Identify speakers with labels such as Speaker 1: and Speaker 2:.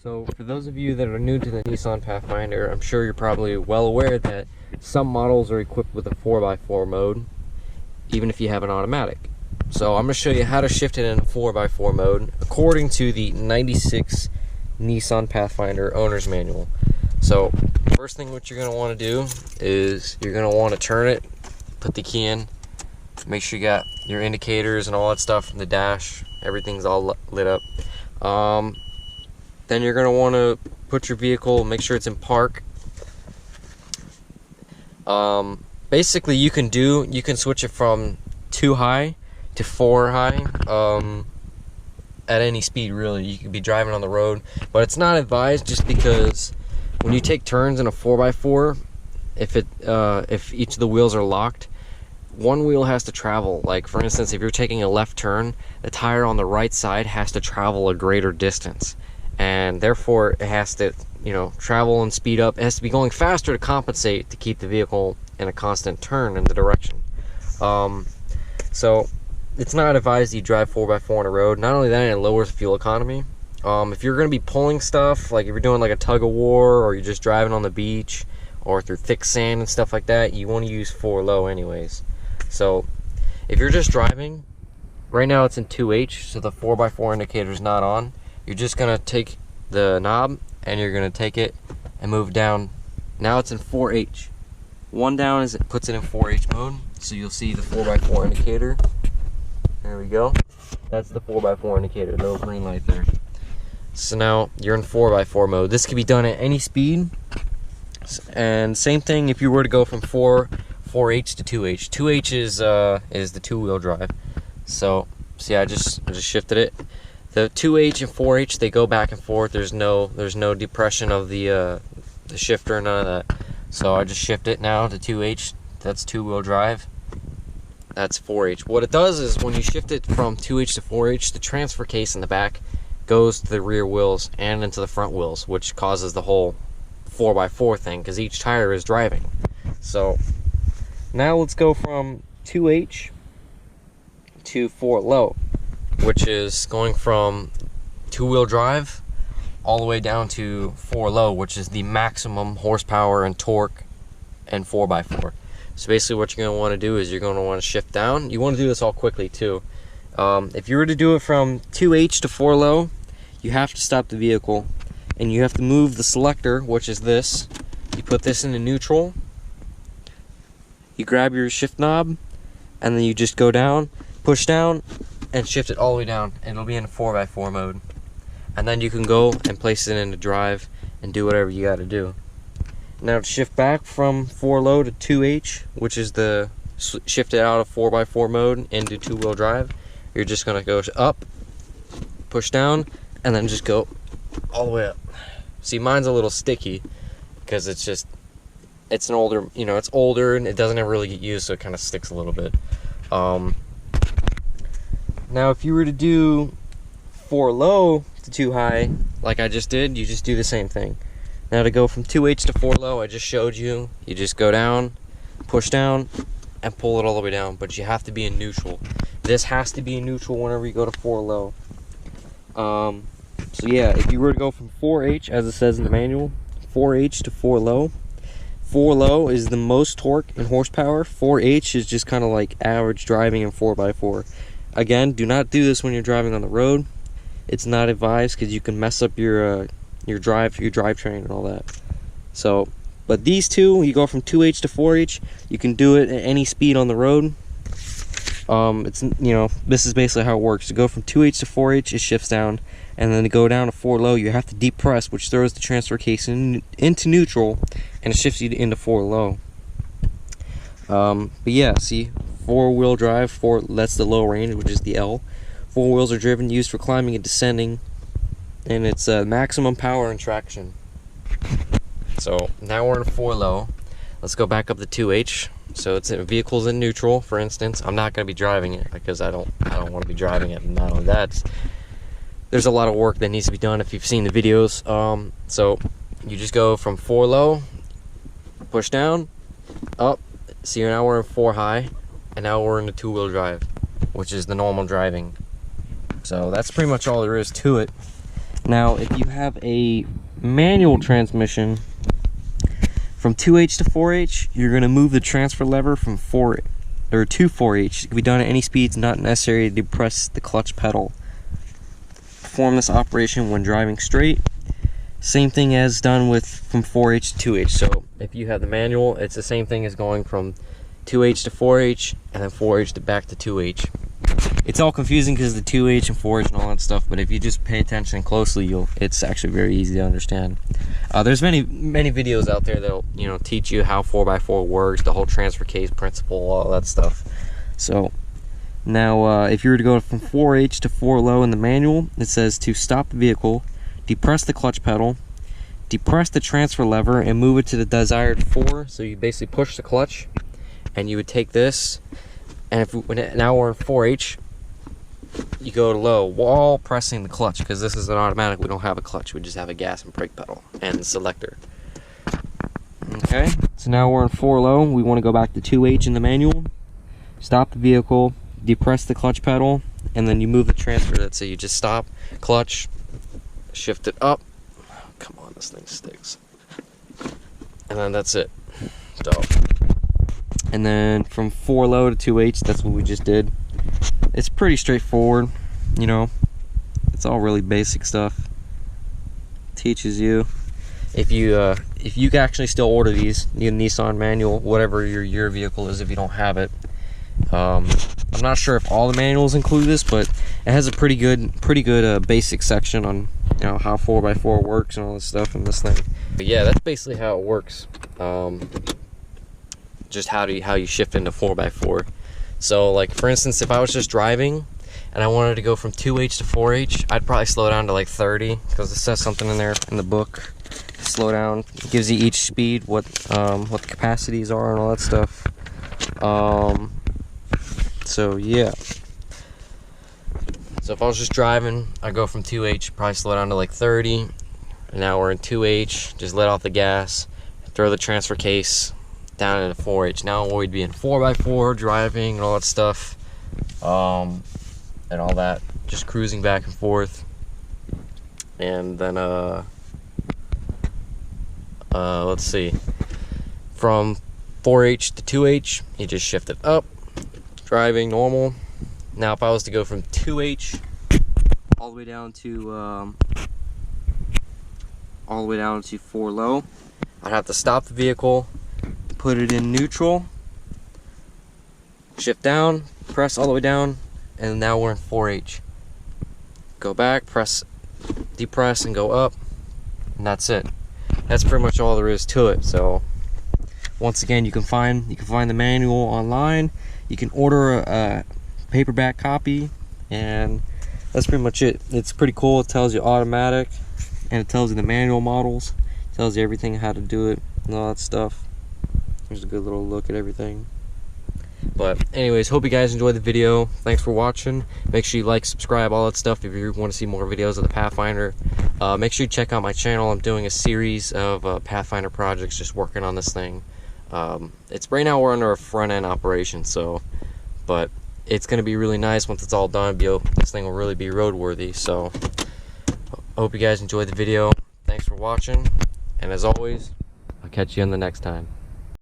Speaker 1: So for those of you that are new to the Nissan Pathfinder, I'm sure you're probably well aware that some models are equipped with a 4x4 mode, even if you have an automatic. So I'm going to show you how to shift it in a 4x4 mode according to the 96 Nissan Pathfinder owner's manual. So first thing what you're going to want to do is you're going to want to turn it, put the key in, make sure you got your indicators and all that stuff in the dash, everything's all lit up. Then you're going to want to put your vehicle, make sure it's in park. Basically you can switch it from 2 high to 4 high at any speed really. You could be driving on the road, but it's not advised just because when you take turns in a 4x4, if each of the wheels are locked, one wheel has to travel. Like for instance, if you're taking a left turn, the tire on the right side has to travel a greater distance, and therefore it has to, travel and speed up. It has to be going faster to compensate to keep the vehicle in a constant turn in the direction. So it's not advised you drive 4x4 on a road. Not only that, it lowers fuel economy. If you're going to be pulling stuff, like if you're doing like a tug of war, or you're just driving on the beach or through thick sand and stuff like that, you want to use 4 low anyways. So if you're just driving, right now it's in 2H, so the 4x4 indicator is not on. You're just going to take the knob and you're going to take it and move down. Now it's in 4H. One down is it puts it in 4H mode, so you'll see the 4x4 indicator. There we go. That's the 4x4 indicator, the little green light there. So now you're in 4x4 mode. This can be done at any speed. And same thing if you were to go from 4H to 2H. 2H is the 2-wheel drive. So see, I just shifted it. The 2H and 4H, they go back and forth. There's no depression of the shifter, none of that. So I just shift it now to 2H. That's 2-wheel drive. That's 4H. What it does is when you shift it from 2H to 4H, the transfer case in the back goes to the rear wheels and into the front wheels, which causes the whole 4x4 thing because each tire is driving. So now let's go from 2H to 4 low, which is going from 2-wheel drive all the way down to 4 low, which is the maximum horsepower and torque and 4x4. So basically what you're going to want to do is you're going to want to shift down. You want to do this all quickly too. If you were to do it from 2H to 4 low, you have to stop the vehicle and you have to move the selector, which is this. You put this into neutral, you grab your shift knob, and then you just go down, push down, and shift it all the way down, and it'll be in 4x4 mode. And then you can go and place it into drive and do whatever you got to do. Now to shift back from 4 low to 2H, which is the shift it out of 4x4 mode into 2-wheel drive, you're just going to go up, push down, and then just go all the way up. See, mine's a little sticky because it's an older, it's older and it doesn't ever really get used, so it kind of sticks a little bit. Now if you were to do 4 low to 2 high, like I just did, you just do the same thing. Now to go from 2H to 4 low, I just showed you, you just go down, push down, and pull it all the way down, but you have to be in neutral. This has to be in neutral whenever you go to 4 low. So yeah, if you were to go from 4H, as it says in the manual, 4H to 4 low, 4 low is the most torque and horsepower. 4H is just kind of like average driving in 4x4. Again, do not do this when you're driving on the road. It's not advised because you can mess up your drivetrain and all that. So, but these two, you go from 2H to 4H, you can do it at any speed on the road. This is basically how it works. To go from 2H to 4H, it shifts down, and then to go down to 4 low, you have to depress, which throws the transfer case into neutral, and it shifts you into 4 low. But yeah, see, 4-wheel drive, that's the low range, which is the L. 4 wheels are used for climbing and descending, and it's maximum power and traction. So now we're in 4 low. Let's go back up to 2H. So it's vehicles in neutral, for instance. I'm not going to be driving it because I don't want to be driving it. And not only that, there's a lot of work that needs to be done if you've seen the videos. So you just go from 4 low, push down, up. See, now we're in 4 high, and now we're in the 2-wheel drive, which is the normal driving. So that's pretty much all there is to it. Now, if you have a manual transmission from 2H to 4H, you're going to move the transfer lever from 4 or to 4H. It can be done at any speeds, not necessary to depress the clutch pedal. Perform this operation when driving straight. Same thing as done with from 4H to 2H. So if you have the manual, it's the same thing as going from 2H to 4H and then 4H to back to 2H. It's all confusing because the 2H and 4H and all that stuff, but if you just pay attention closely, it's actually very easy to understand. There's many videos out there that'll teach you how 4x4 works, the whole transfer case principle, all that stuff. So now if you were to go from 4H to 4 low in the manual, it says to stop the vehicle, depress the clutch pedal, depress the transfer lever, and move it to the desired 4. So you basically push the clutch, and you would take this, and now we're in 4H, you go to low while pressing the clutch, because this is an automatic. We don't have a clutch, we just have a gas and brake pedal and the selector. Okay, so now we're in 4 low. We want to go back to 2H in the manual. Stop the vehicle, depress the clutch pedal, and then you move the transfer. That's it. You just stop, clutch, shift it up. Come on, this thing sticks. And then that's it. So, and then from 4 low to 2H, that's what we just did. It's pretty straightforward, it's all really basic stuff. Teaches you. If you can actually still order these, the Nissan manual, whatever your vehicle is, if you don't have it. I'm not sure if all the manuals include this, but it has a pretty good basic section on how 4x4 works and all this stuff in this thing. But yeah, that's basically how it works. Just how you shift into 4x4. So like for instance, if I was just driving and I wanted to go from 2H to 4H, I'd probably slow down to like 30, because it says something in there in the book. Slow down, it gives you each speed, what the capacities are and all that stuff. So yeah. So if I was just driving, I'd go from 2H, probably slow down to like 30. And now we're in 2H, just let off the gas, throw the transfer case down into 4H. Now we'd be in 4x4 driving and all that stuff, and all that, just cruising back and forth. And then let's see, from 4H to 2H, you just shift it up, driving normal. Now if I was to go from 2H all the way down to 4 low, I'd have to stop the vehicle, put it in neutral, shift down, press all the way down, and now we're in 4H. Go back, press, depress, and go up, and that's it. That's pretty much all there is to it. So once again, you can find the manual online. You can order a paperback copy, and that's pretty much it. It's pretty cool. It tells you automatic, and it tells you the manual models. It tells you everything, how to do it and all that stuff. There's a good little look at everything. But anyways, hope you guys enjoyed the video. Thanks for watching. Make sure you like, subscribe, all that stuff if you want to see more videos of the Pathfinder. Make sure you check out my channel. I'm doing a series of Pathfinder projects, just working on this thing. It's right now we're under a front-end operation, but it's going to be really nice once it's all done. This thing will really be roadworthy. So I hope you guys enjoyed the video. Thanks for watching, and as always, I'll catch you on the next time.